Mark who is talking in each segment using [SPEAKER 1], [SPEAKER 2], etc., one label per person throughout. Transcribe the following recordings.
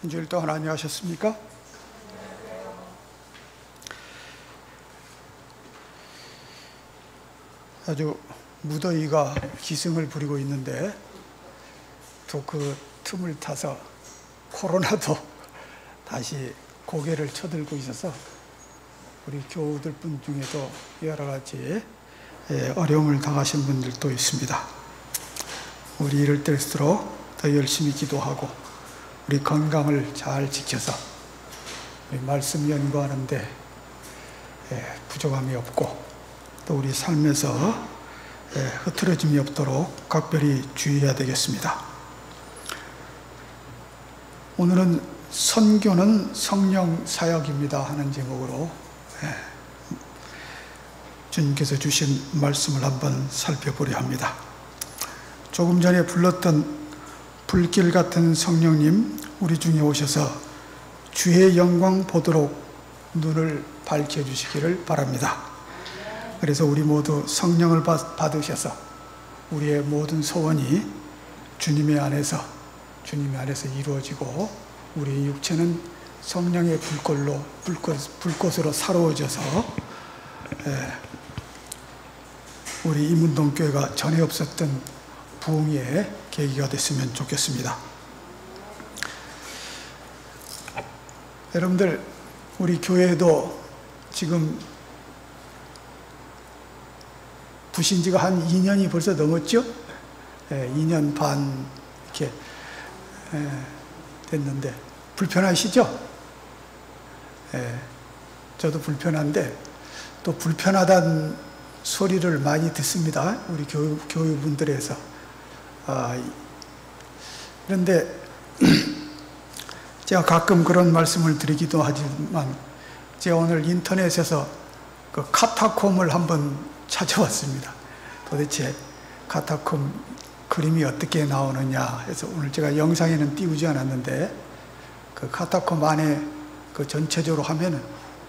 [SPEAKER 1] 한 주일 동안 안녕하셨습니까? 아주 무더위가 기승을 부리고 있는데 또 그 틈을 타서 코로나도 다시 고개를 쳐들고 있어서 우리 교우들 분 중에도 여러 가지 어려움을 당하신 분들도 있습니다. 우리 이럴 때일수록 더 열심히 기도하고 우리 건강을 잘 지켜서 우리 말씀 연구하는데 부족함이 없고 또 우리 삶에서 흐트러짐이 없도록 각별히 주의해야 되겠습니다. 오늘은 선교는 성령 사역입니다 하는 제목으로 주님께서 주신 말씀을 한번 살펴보려 합니다. 조금 전에 불렀던 불길 같은 성령님, 우리 중에 오셔서 주의 영광 보도록 눈을 밝혀주시기를 바랍니다. 그래서 우리 모두 성령을 받으셔서 우리의 모든 소원이 주님 안에서 이루어지고 우리 육체는 성령의 불꽃으로 사로워져서 우리 임운동교회가 전에 없었던 부흥의 계기가 됐으면 좋겠습니다. 여러분들, 우리 교회도 지금 부신 지가 한 2년이 벌써 넘었죠? 2년 반 이렇게 됐는데 불편하시죠? 저도 불편한데 또 불편하다는 소리를 많이 듣습니다. 우리 교우분들에서. 그런데 제가 가끔 그런 말씀을 드리기도 하지만 제가 오늘 인터넷에서 그 카타콤을 한번 찾아왔습니다. 도대체 카타콤 그림이 어떻게 나오느냐 해서 오늘 제가 영상에는 띄우지 않았는데 그 카타콤 안에 그 전체적으로 하면은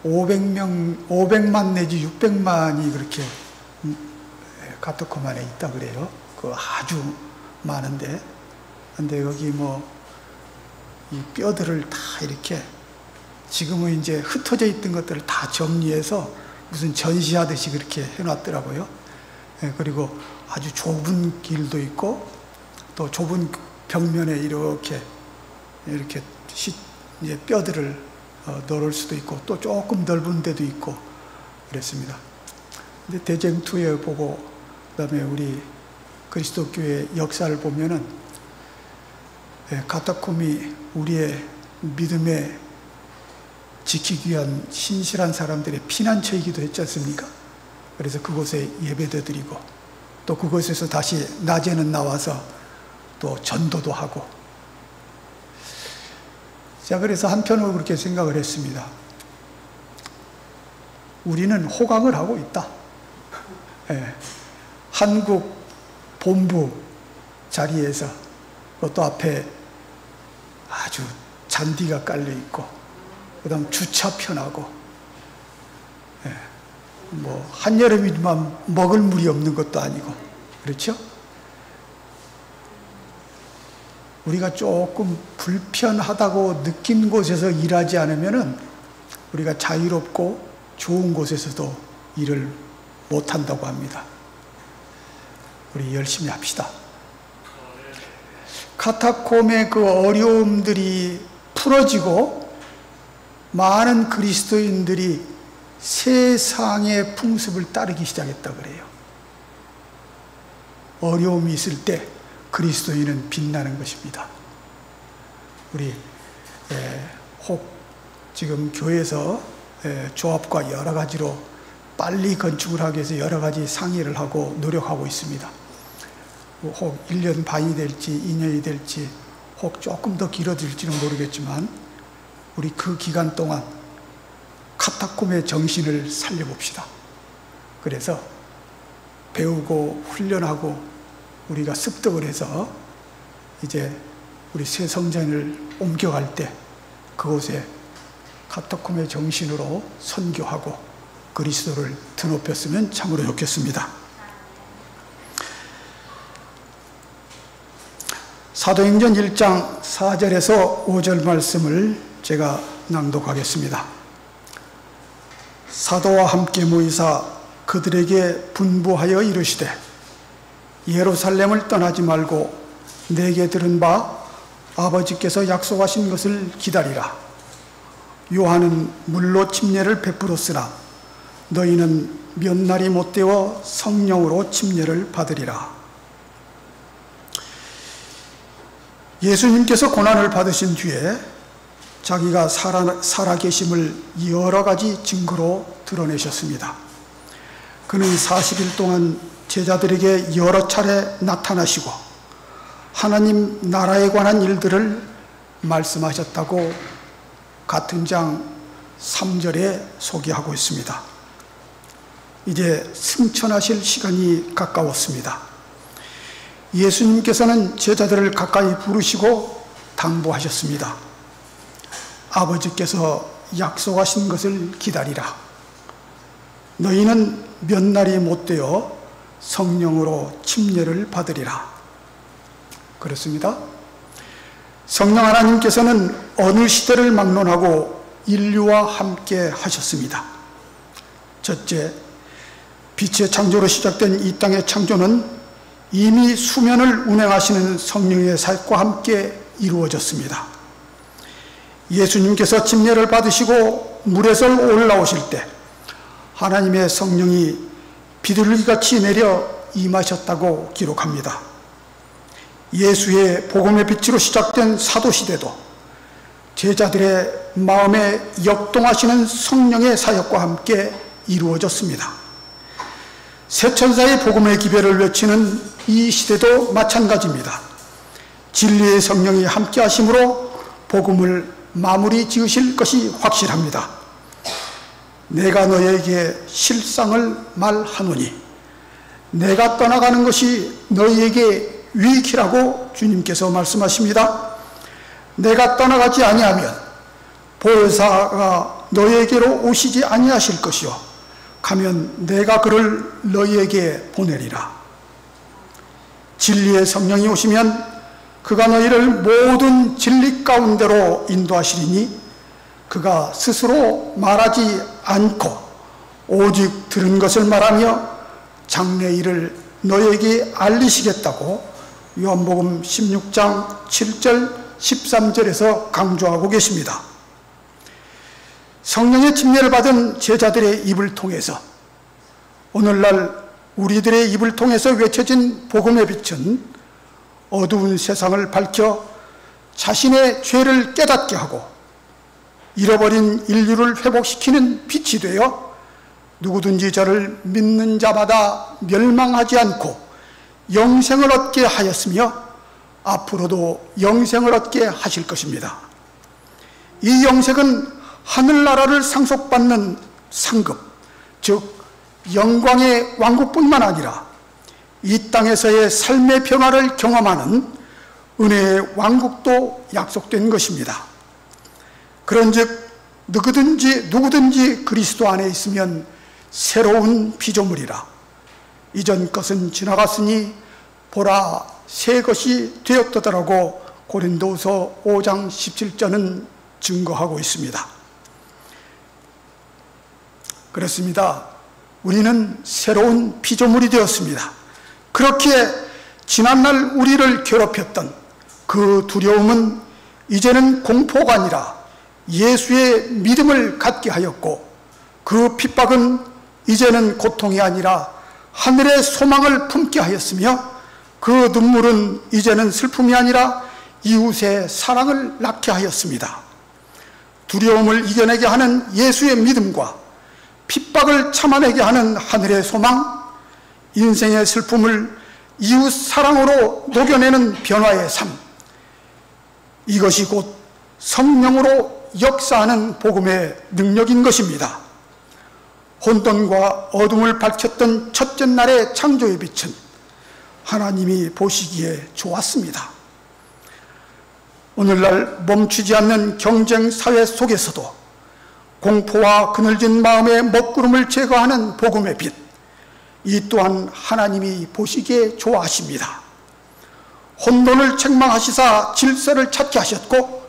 [SPEAKER 1] 500만 내지 600만이 그렇게 카타콤 안에 있다 그래요. 그 아주 많은데, 근데 여기 이 뼈들을 다 이렇게 지금은 이제 흩어져 있던 것들을 다 정리해서 무슨 전시하듯이 그렇게 해놨더라고요. 그리고 아주 좁은 길도 있고 또 좁은 벽면에 이렇게 이제 뼈들을 넣을 수도 있고 또 조금 넓은 데도 있고 그랬습니다. 근데 대쟁투에 보고 그다음에 우리 그리스도교회 역사를 보면은 카타콤이 우리의 믿음에 지키기 위한 신실한 사람들의 피난처이기도 했지 않습니까? 그래서 그곳에 예배도 드리고 또 그곳에서 다시 낮에는 나와서 또 전도도 하고. 자, 그래서 한편으로 그렇게 생각을 했습니다. 우리는 호강을 하고 있다. 한국 본부 자리에서 그것도 앞에 아주 잔디가 깔려 있고 그 다음 주차 편하고 한여름이지만 먹을 물이 없는 것도 아니고 그렇죠? 우리가 조금 불편하다고 느낀 곳에서 일하지 않으면은 우리가 자유롭고 좋은 곳에서도 일을 못한다고 합니다. 우리 열심히 합시다. 카타콤의 그 어려움들이 풀어지고 많은 그리스도인들이 세상의 풍습을 따르기 시작했다 그래요. 어려움이 있을 때 그리스도인은 빛나는 것입니다. 우리 혹 지금 교회에서 조합과 여러 가지로 빨리 건축을 하기 위해서 여러 가지 상의를 하고 노력하고 있습니다. 혹 1년 반이 될지 2년이 될지 혹 조금 더 길어질지는 모르겠지만 우리 그 기간 동안 카타콤의 정신을 살려봅시다. 그래서 배우고 훈련하고 우리가 습득을 해서 이제 우리 새 성전을 옮겨갈 때 그곳에 카타콤의 정신으로 선교하고 그리스도를 드높였으면 참으로 좋겠습니다. 사도행전 1장 4절에서 5절 말씀을 제가 낭독하겠습니다. 사도와 함께 모이사 그들에게 분부하여 이르시되 예루살렘을 떠나지 말고 내게 들은 바 아버지께서 약속하신 것을 기다리라. 요한은 물로 침례를 베풀었으나 너희는 몇 날이 못되어 성령으로 침례를 받으리라. 예수님께서 고난을 받으신 뒤에 자기가 살아계심을 여러 가지 증거로 드러내셨습니다. 그는 40일 동안 제자들에게 여러 차례 나타나시고 하나님 나라에 관한 일들을 말씀하셨다고 같은 장 3절에 소개하고 있습니다. 이제 승천하실 시간이 가까웠습니다. 예수님께서는 제자들을 가까이 부르시고 당부하셨습니다. 아버지께서 약속하신 것을 기다리라. 너희는 몇 날이 못되어 성령으로 침례를 받으리라. 그렇습니다. 성령 하나님께서는 어느 시대를 막론하고 인류와 함께 하셨습니다. 첫째, 빛의 창조로 시작된 이 땅의 창조는 이미 수면을 운행하시는 성령의 사역과 함께 이루어졌습니다. 예수님께서 침례를 받으시고 물에서 올라오실 때 하나님의 성령이 비둘기같이 내려 임하셨다고 기록합니다. 예수의 복음의 빛으로 시작된 사도시대도 제자들의 마음에 역동하시는 성령의 사역과 함께 이루어졌습니다. 새천사의 복음의 기별을 외치는 이 시대도 마찬가지입니다. 진리의 성령이 함께 하심으로 복음을 마무리 지으실 것이 확실합니다. 내가 너에게 실상을 말하노니 내가 떠나가는 것이 너희에게 유익이라고 주님께서 말씀하십니다. 내가 떠나가지 아니하면 보혜사가 너희에게로 오시지 아니하실 것이요 가면 내가 그를 너희에게 보내리라. 진리의 성령이 오시면 그가 너희를 모든 진리 가운데로 인도하시리니 그가 스스로 말하지 않고 오직 들은 것을 말하며 장래 일을 너희에게 알리시겠다고 요한복음 16장 7절 13절에서 강조하고 계십니다. 성령의 침례를 받은 제자들의 입을 통해서 오늘날 우리들의 입을 통해서 외쳐진 복음의 빛은 어두운 세상을 밝혀 자신의 죄를 깨닫게 하고 잃어버린 인류를 회복시키는 빛이 되어 누구든지 저를 믿는 자마다 멸망하지 않고 영생을 얻게 하였으며 앞으로도 영생을 얻게 하실 것입니다. 이 영생은 하늘나라를 상속받는 상급, 즉 영광의 왕국뿐만 아니라 이 땅에서의 삶의 평화를 경험하는 은혜의 왕국도 약속된 것입니다. 그런즉 누구든지 그리스도 안에 있으면 새로운 피조물이라. 이전 것은 지나갔으니 보라 새 것이 되었더라고 고린도후서 5장 17절은 증거하고 있습니다. 그렇습니다. 우리는 새로운 피조물이 되었습니다. 그렇게 지난날 우리를 괴롭혔던 그 두려움은 이제는 공포가 아니라 예수의 믿음을 갖게 하였고 그 핍박은 이제는 고통이 아니라 하늘의 소망을 품게 하였으며 그 눈물은 이제는 슬픔이 아니라 이웃의 사랑을 낳게 하였습니다. 두려움을 이겨내게 하는 예수의 믿음과 핍박을 참아내게 하는 하늘의 소망, 인생의 슬픔을 이웃 사랑으로 녹여내는 변화의 삶, 이것이 곧 성령으로 역사하는 복음의 능력인 것입니다. 혼돈과 어둠을 밝혔던 첫째 날의 창조의 빛은 하나님이 보시기에 좋았습니다. 오늘날 멈추지 않는 경쟁 사회 속에서도 공포와 그늘진 마음의 먹구름을 제거하는 복음의 빛, 이 또한 하나님이 보시기에 좋아하십니다. 혼돈을 책망하시사 질서를 찾게 하셨고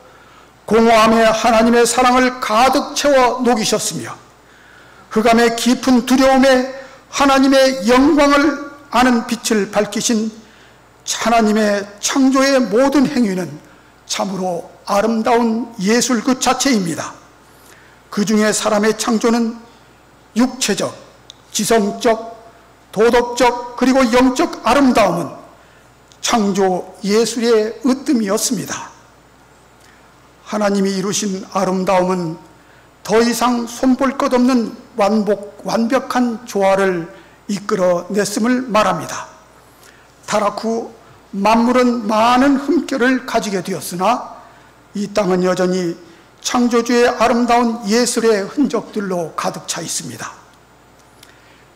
[SPEAKER 1] 공허함에 하나님의 사랑을 가득 채워 녹이셨으며 흑암의 깊은 두려움에 하나님의 영광을 아는 빛을 밝히신 하나님의 창조의 모든 행위는 참으로 아름다운 예술 그 자체입니다. 그 중에 사람의 창조는 육체적, 지성적, 도덕적 그리고 영적 아름다움은 창조 예술의 으뜸이었습니다. 하나님이 이루신 아름다움은 더 이상 손볼 것 없는 완벽한 조화를 이끌어냈음을 말합니다. 타락 후 만물은 많은 흠결을 가지게 되었으나 이 땅은 여전히 창조주의 아름다운 예술의 흔적들로 가득 차 있습니다.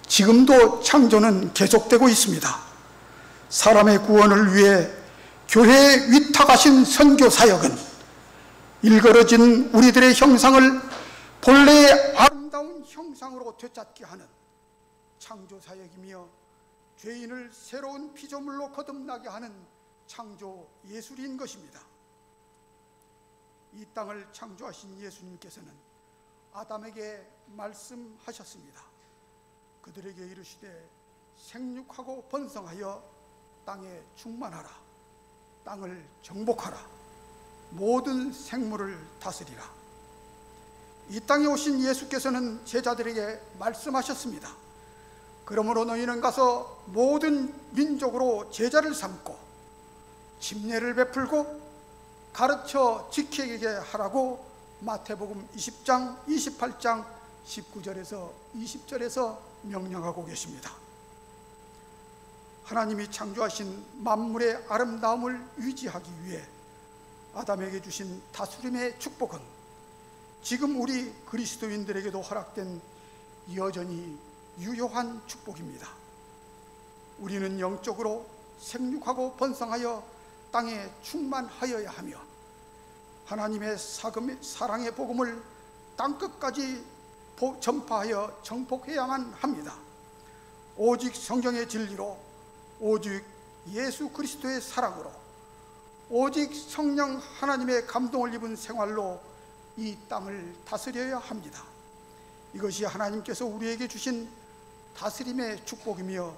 [SPEAKER 1] 지금도 창조는 계속되고 있습니다. 사람의 구원을 위해 교회에 위탁하신 선교 사역은 일그러진 우리들의 형상을 본래의 아름다운 형상으로 되찾게 하는 창조 사역이며 죄인을 새로운 피조물로 거듭나게 하는 창조 예술인 것입니다. 이 땅을 창조하신 예수님께서는 아담에게 말씀하셨습니다. 그들에게 이르시되 생육하고 번성하여 땅에 충만하라. 땅을 정복하라. 모든 생물을 다스리라. 이 땅에 오신 예수께서는 제자들에게 말씀하셨습니다. 그러므로 너희는 가서 모든 민족으로 제자를 삼고 침례를 베풀고 가르쳐 지키게 하라고 마태복음 20장, 28장, 19절에서 20절에서 명령하고 계십니다. 하나님이 창조하신 만물의 아름다움을 유지하기 위해 아담에게 주신 다스림의 축복은 지금 우리 그리스도인들에게도 허락된 여전히 유효한 축복입니다. 우리는 영적으로 생육하고 번성하여 땅에 충만하여야 하며 하나님의 사랑의 복음을 땅끝까지 전파하여 정복해야만 합니다. 오직 성경의 진리로, 오직 예수 그리스도의 사랑으로, 오직 성령 하나님의 감동을 입은 생활로 이 땅을 다스려야 합니다. 이것이 하나님께서 우리에게 주신 다스림의 축복이며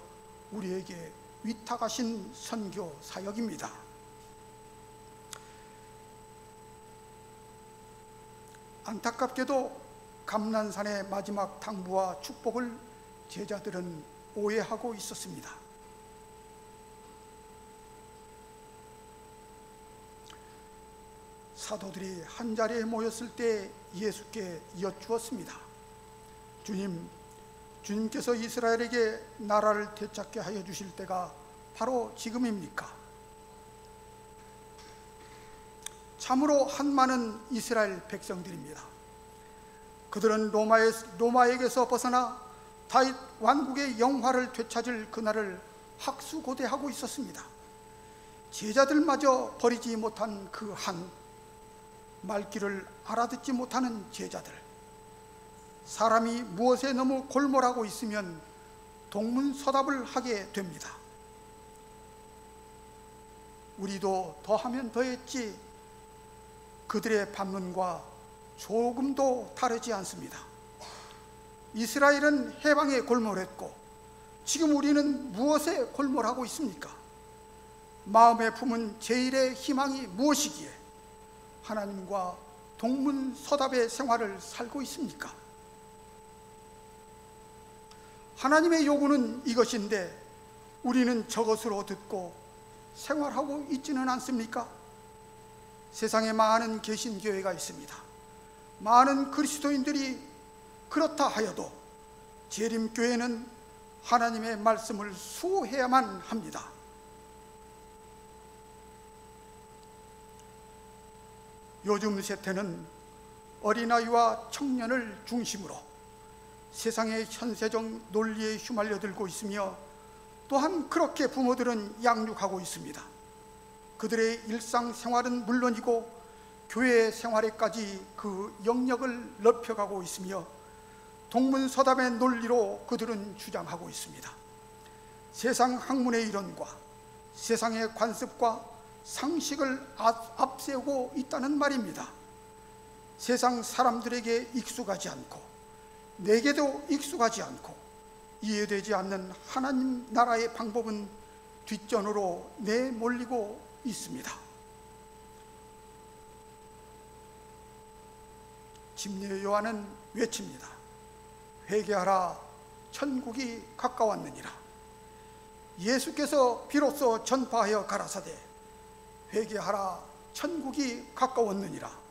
[SPEAKER 1] 우리에게 위탁하신 선교 사역입니다. 안타깝게도 감난산의 마지막 당부와 축복을 제자들은 오해하고 있었습니다. 사도들이 한자리에 모였을 때 예수께 여쭈었습니다. 주님께서 이스라엘에게 나라를 되찾게 하여 주실 때가 바로 지금입니까? 참으로 한많은 이스라엘 백성들입니다. 그들은 로마에게서 벗어나 다윗 왕국의 영화를 되찾을 그날을 학수고대하고 있었습니다. 제자들마저 버리지 못한 그 한 말귀를 알아듣지 못하는 제자들, 사람이 무엇에 너무 골몰하고 있으면 동문서답을 하게 됩니다. 우리도 더하면 더했지 그들의 반문과 조금도 다르지 않습니다. 이스라엘은 해방에 골몰했고 지금 우리는 무엇에 골몰하고 있습니까? 마음에 품은 제일의 희망이 무엇이기에 하나님과 동문서답의 생활을 살고 있습니까? 하나님의 요구는 이것인데 우리는 저것으로 듣고 생활하고 있지는 않습니까? 세상에 많은 개신교회가 있습니다. 많은 그리스도인들이 그렇다 하여도 재림교회는 하나님의 말씀을 수호해야만 합니다. 요즘 세태는 어린아이와 청년을 중심으로 세상의 현세적 논리에 휘말려들고 있으며 또한 그렇게 부모들은 양육하고 있습니다. 그들의 일상생활은 물론이고 교회 생활에까지 그 영역을 넓혀가고 있으며 동문서답의 논리로 그들은 주장하고 있습니다. 세상 학문의 이론과 세상의 관습과 상식을 앞세우고 있다는 말입니다. 세상 사람들에게 익숙하지 않고 내게도 익숙하지 않고 이해되지 않는 하나님 나라의 방법은 뒷전으로 내몰리고 있습니다. 침례 요한은 외칩니다. 회개하라, 천국이 가까웠느니라. 예수께서 비로소 전파하여 가라사대 회개하라, 천국이 가까웠느니라.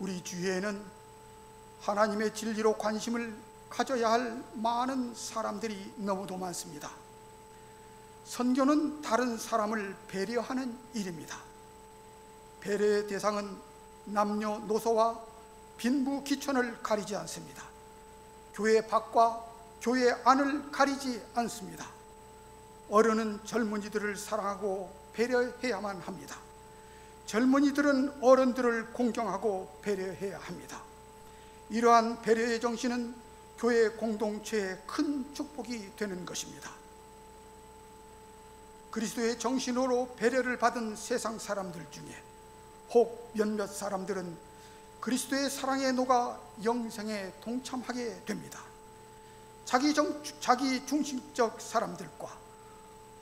[SPEAKER 1] 우리 주위에는 하나님의 진리로 관심을 가져야 할 많은 사람들이 너무도 많습니다. 선교는 다른 사람을 배려하는 일입니다. 배려의 대상은 남녀노소와 빈부귀천을 가리지 않습니다. 교회 밖과 교회 안을 가리지 않습니다. 어른은 젊은이들을 사랑하고 배려해야만 합니다. 젊은이들은 어른들을 공경하고 배려해야 합니다. 이러한 배려의 정신은 교회 공동체의 큰 축복이 되는 것입니다. 그리스도의 정신으로 배려를 받은 세상 사람들 중에 혹 몇몇 사람들은 그리스도의 사랑에 녹아 영생에 동참하게 됩니다. 자기 중심적 사람들과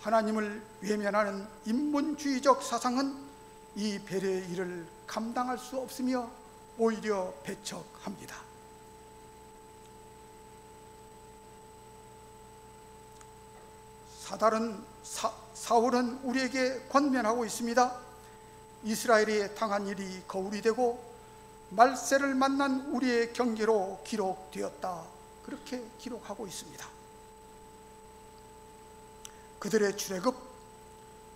[SPEAKER 1] 하나님을 외면하는 인본주의적 사상은 이 배려의 일을 감당할 수 없으며 오히려 배척합니다. 사울은 우리에게 권면하고 있습니다. 이스라엘이 당한 일이 거울이 되고 말세를 만난 우리의 경계로 기록되었다, 그렇게 기록하고 있습니다. 그들의 출애굽,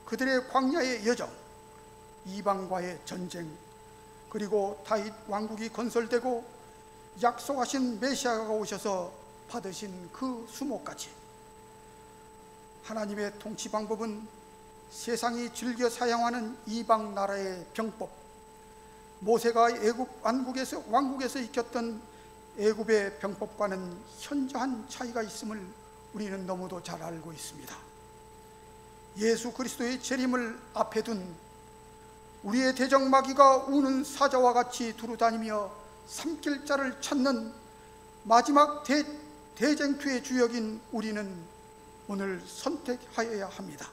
[SPEAKER 1] 그들의 광야의 여정, 이방과의 전쟁, 그리고 다윗 왕국이 건설되고 약속하신 메시아가 오셔서 받으신 그 수모까지, 하나님의 통치 방법은 세상이 즐겨 사용하는 이방 나라의 병법, 모세가 애굽 왕국에서 익혔던 애굽의 병법과는 현저한 차이가 있음을 우리는 너무도 잘 알고 있습니다. 예수 그리스도의 재림을 앞에 둔 우리의 대적마귀가 우는 사자와 같이 두루다니며 삼킬 자를 찾는 마지막 대쟁투의 주역인 우리는 오늘 선택하여야 합니다.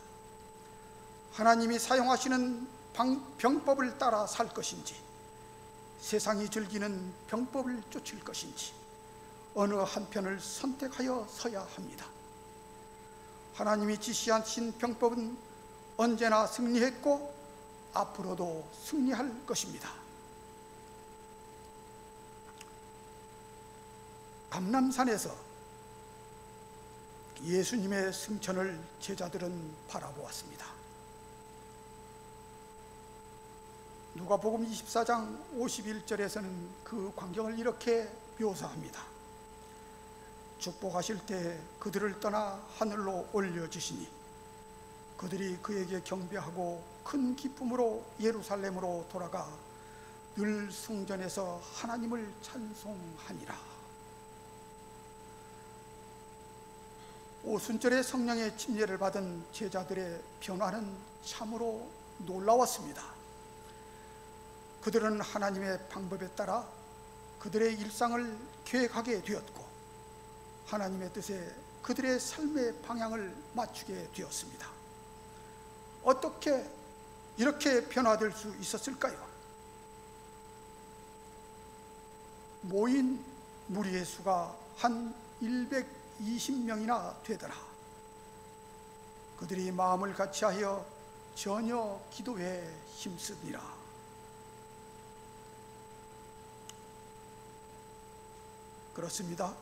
[SPEAKER 1] 하나님이 사용하시는 병법을 따라 살 것인지, 세상이 즐기는 병법을 쫓을 것인지, 어느 한편을 선택하여 서야 합니다. 하나님이 지시하신 병법은 언제나 승리했고 앞으로도 승리할 것입니다. 감람산에서 예수님의 승천을 제자들은 바라보았습니다. 누가복음 24장 51절에서는 그 광경을 이렇게 묘사합니다. 축복하실 때 그들을 떠나 하늘로 올려주시니 그들이 그에게 경배하고 큰 기쁨으로 예루살렘으로 돌아가 늘 성전에서 하나님을 찬송하니라. 오순절에 성령의 침례를 받은 제자들의 변화는 참으로 놀라웠습니다. 그들은 하나님의 방법에 따라 그들의 일상을 계획하게 되었고 하나님의 뜻에 그들의 삶의 방향을 맞추게 되었습니다. 어떻게 이렇게 변화될 수 있었을까요? 모인 무리의 수가 한 120명이나 되더라. 그들이 마음을 같이하여 전혀 기도에 힘쓰니라. 그렇습니다.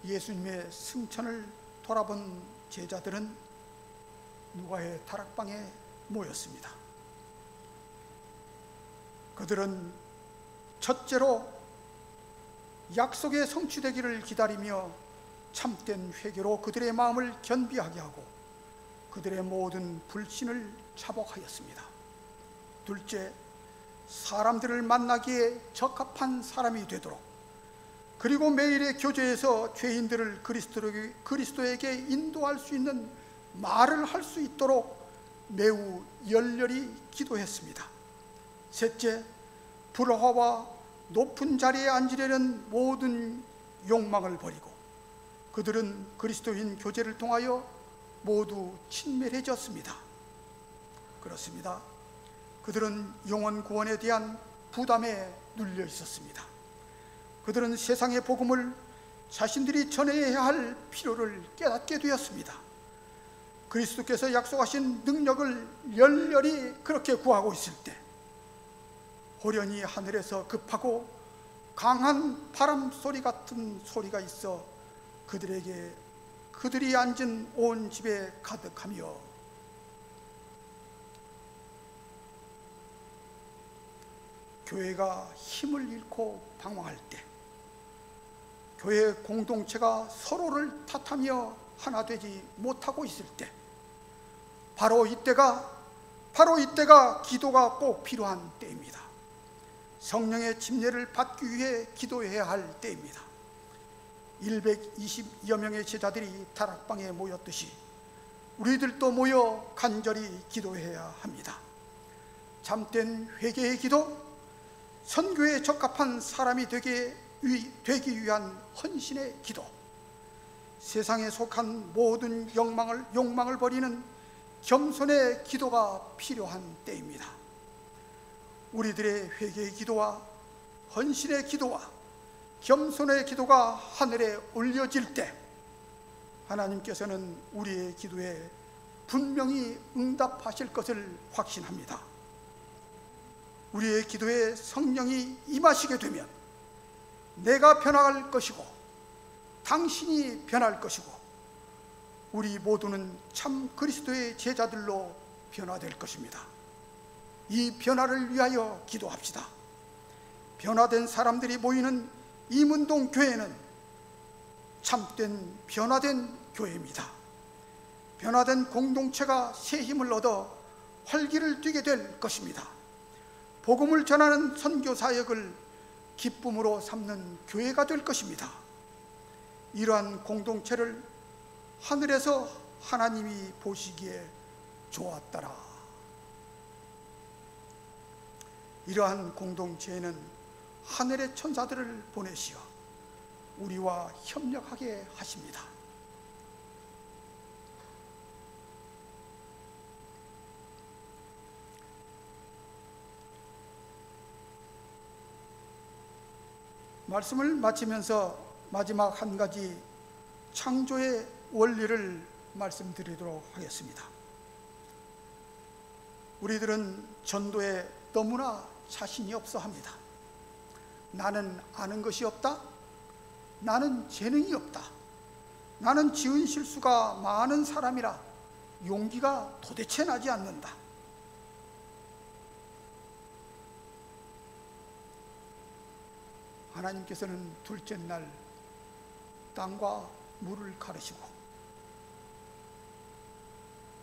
[SPEAKER 1] 예수님의 승천을 돌아본 제자들은 누가의 다락방에 모였습니다. 그들은 첫째로 약속의 성취되기를 기다리며 참된 회개로 그들의 마음을 견비하게 하고 그들의 모든 불신을 자복하였습니다. 둘째, 사람들을 만나기에 적합한 사람이 되도록, 그리고 매일의 교제에서 죄인들을 그리스도에게 인도할 수 있는 말을 할 수 있도록 매우 열렬히 기도했습니다. 셋째, 불화와 높은 자리에 앉으려는 모든 욕망을 버리고 그들은 그리스도인 교제를 통하여 모두 친밀해졌습니다. 그렇습니다. 그들은 영혼 구원에 대한 부담에 눌려 있었습니다. 그들은 세상의 복음을 자신들이 전해야 할 필요를 깨닫게 되었습니다. 그리스도께서 약속하신 능력을 열렬히 그렇게 구하고 있을 때 호련히 하늘에서 급하고 강한 바람 소리 같은 소리가 있어 그들이 앉은 온 집에 가득하며 교회가 힘을 잃고 방황할 때, 교회 공동체가 서로를 탓하며 하나 되지 못하고 있을 때, 바로 이때가 기도가 꼭 필요한 때입니다. 성령의 침례를 받기 위해 기도해야 할 때입니다. 120여 명의 제자들이 다락방에 모였듯이 우리들도 모여 간절히 기도해야 합니다. 참된 회개의 기도, 선교에 적합한 사람이 되기 위한 헌신의 기도, 세상에 속한 모든 욕망을 버리는 겸손의 기도가 필요한 때입니다. 우리들의 회개의 기도와 헌신의 기도와 겸손의 기도가 하늘에 올려질 때 하나님께서는 우리의 기도에 분명히 응답하실 것을 확신합니다. 우리의 기도에 성령이 임하시게 되면 내가 변화할 것이고 당신이 변할 것이고 우리 모두는 참 그리스도의 제자들로 변화될 것입니다. 이 변화를 위하여 기도합시다. 변화된 사람들이 모이는 이문동 교회는 참된 변화된 교회입니다. 변화된 공동체가 새 힘을 얻어 활기를 띠게 될 것입니다. 복음을 전하는 선교 사역을 기쁨으로 삼는 교회가 될 것입니다. 이러한 공동체를 하늘에서 하나님이 보시기에 좋았더라. 이러한 공동체에는 하늘의 천사들을 보내시어 우리와 협력하게 하십니다. 말씀을 마치면서 마지막 한 가지 창조의 원리를 말씀드리도록 하겠습니다. 우리들은 전도에 너무나 자신이 없어 합니다. 나는 아는 것이 없다. 나는 재능이 없다. 나는 지은 실수가 많은 사람이라 용기가 도대체 나지 않는다. 하나님께서는 둘째 날 땅과 물을 가르시고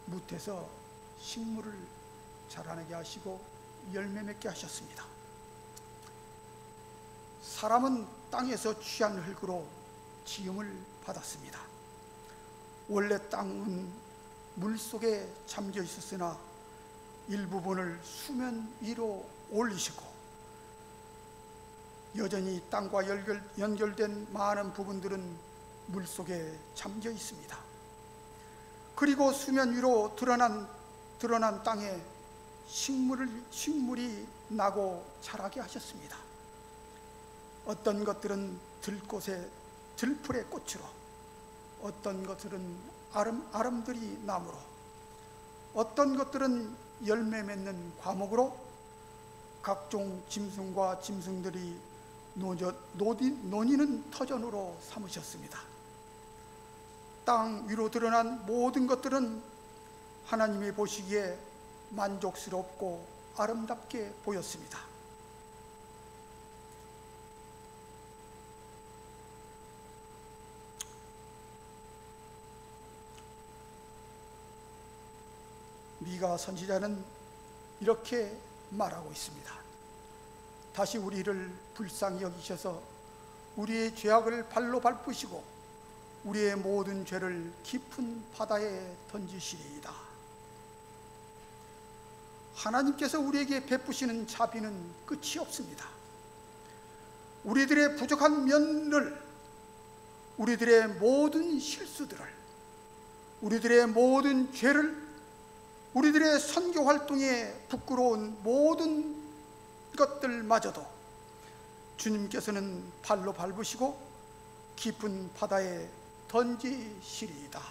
[SPEAKER 1] 묻에서 식물을 자라나게 하시고 열매 맺게 하셨습니다. 사람은 땅에서 취한 흙으로 지음을 받았습니다. 원래 땅은 물속에 잠겨 있었으나 일부분을 수면 위로 올리시고 여전히 땅과 연결된 많은 부분들은 물속에 잠겨 있습니다. 그리고 수면 위로 드러난 땅에 식물이 나고 자라게 하셨습니다. 어떤 것들은 들풀의 꽃으로, 어떤 것들은 아름드리 나무로, 어떤 것들은 열매 맺는 과목으로 각종 짐승과 짐승들이 노니는 터전으로 삼으셨습니다. 땅 위로 드러난 모든 것들은 하나님이 보시기에 만족스럽고 아름답게 보였습니다. 미가 선지자는 이렇게 말하고 있습니다. 다시 우리를 불쌍히 여기셔서 우리의 죄악을 발로 밟으시고 우리의 모든 죄를 깊은 바다에 던지시리이다. 하나님께서 우리에게 베푸시는 자비는 끝이 없습니다. 우리들의 부족한 면을, 우리들의 모든 실수들을, 우리들의 모든 죄를, 우리들의 선교 활동에 부끄러운 모든 것들마저도 주님께서는 발로 밟으시고 깊은 바다에 던지시리이다.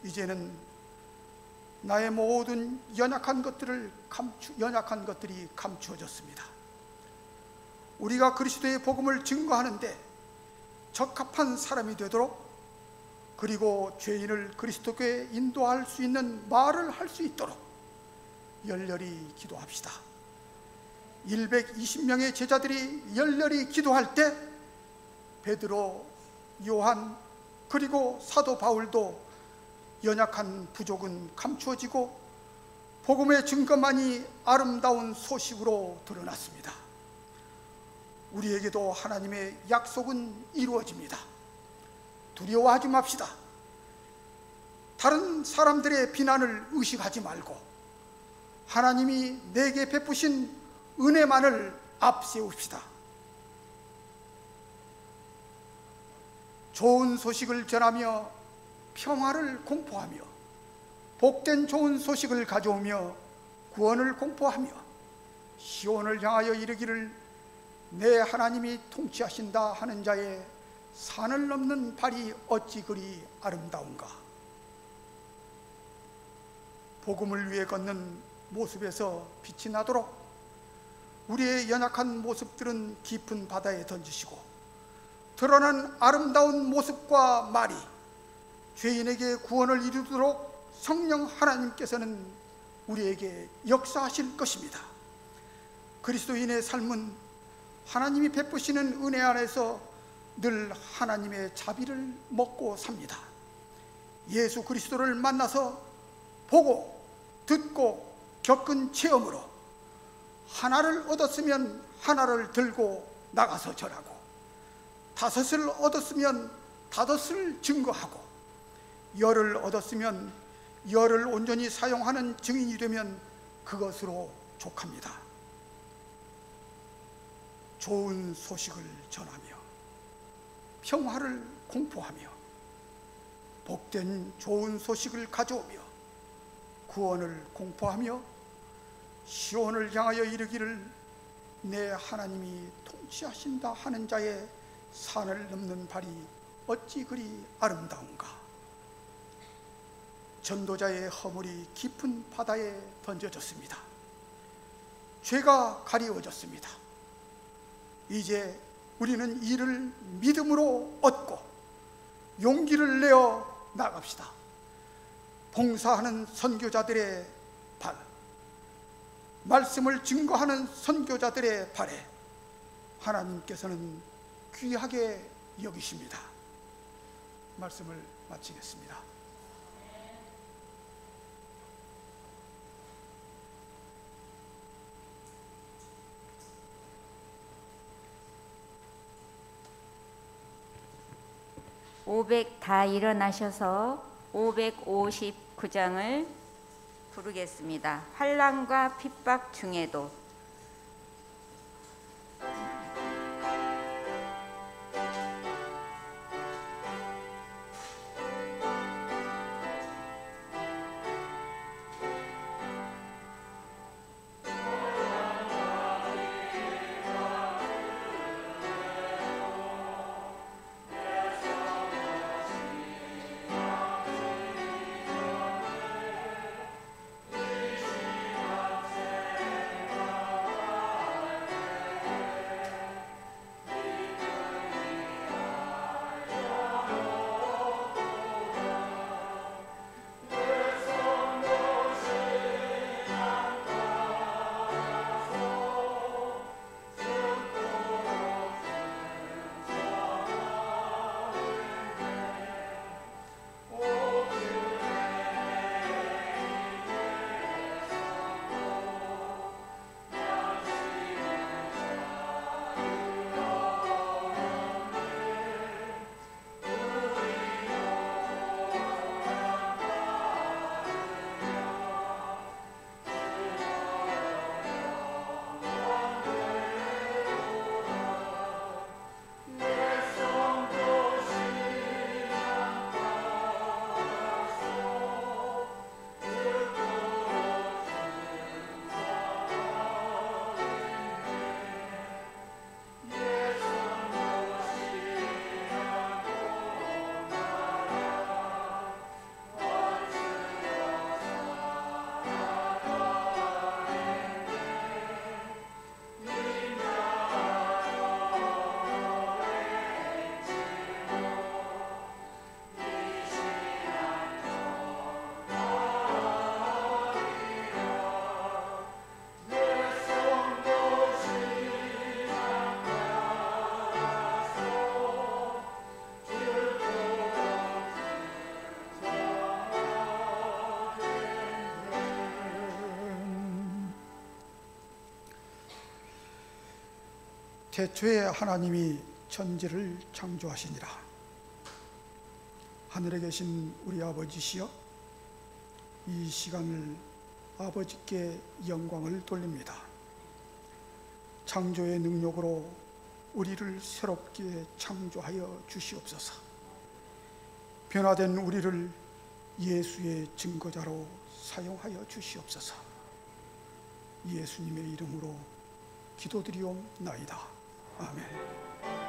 [SPEAKER 1] 이제는 나의 모든 연약한 것들이 감추어졌습니다. 우리가 그리스도의 복음을 증거하는데 적합한 사람이 되도록, 그리고 죄인을 그리스도께 인도할 수 있는 말을 할 수 있도록 열렬히 기도합시다. 120명의 제자들이 열렬히 기도할 때 베드로, 요한, 그리고 사도 바울도 연약한 부족은 감추어지고 복음의 증거만이 아름다운 소식으로 드러났습니다. 우리에게도 하나님의 약속은 이루어집니다. 두려워하지 맙시다. 다른 사람들의 비난을 의식하지 말고 하나님이 내게 베푸신 은혜만을 앞세웁시다. 좋은 소식을 전하며 평화를 공포하며 복된 좋은 소식을 가져오며 구원을 공포하며 시온을 향하여 이르기를 내 하나님이 통치하신다 하는 자의 산을 넘는 발이 어찌 그리 아름다운가. 복음을 위해 걷는 모습에서 빛이 나도록 우리의 연약한 모습들은 깊은 바다에 던지시고 드러난 아름다운 모습과 말이 죄인에게 구원을 이루도록 성령 하나님께서는 우리에게 역사하실 것입니다. 그리스도인의 삶은 하나님이 베푸시는 은혜 안에서 늘 하나님의 자비를 먹고 삽니다. 예수 그리스도를 만나서 보고 듣고 겪은 체험으로 하나를 얻었으면 하나를 들고 나가서 전하고, 다섯을 얻었으면 다섯을 증거하고, 열을 얻었으면 열을 온전히 사용하는 증인이 되면 그것으로 족합니다. 좋은 소식을 전하며 평화를 공포하며 복된 좋은 소식을 가져오며 구원을 공포하며 시온을 향하여 이르기를 내 하나님이 통치하신다 하는 자의 산을 넘는 발이 어찌 그리 아름다운가. 전도자의 허물이 깊은 바다에 던져졌습니다. 죄가 가리워졌습니다. 이제 우리는 이를 믿음으로 얻고 용기를 내어 나갑시다. 봉사하는 선교자들의 발, 말씀을 증거하는 선교자들의 발에 하나님께서는 귀하게 여기십니다. 말씀을 마치겠습니다.
[SPEAKER 2] 다 일어나셔서 559장을 부르겠습니다. 환난과 핍박 중에도.
[SPEAKER 1] 태초에 하나님이 천지를 창조하시니라. 하늘에 계신 우리 아버지시여, 이 시간을 아버지께 영광을 돌립니다. 창조의 능력으로 우리를 새롭게 창조하여 주시옵소서. 변화된 우리를 예수의 증거자로 사용하여 주시옵소서. 예수님의 이름으로 기도드리옵나이다. 아멘.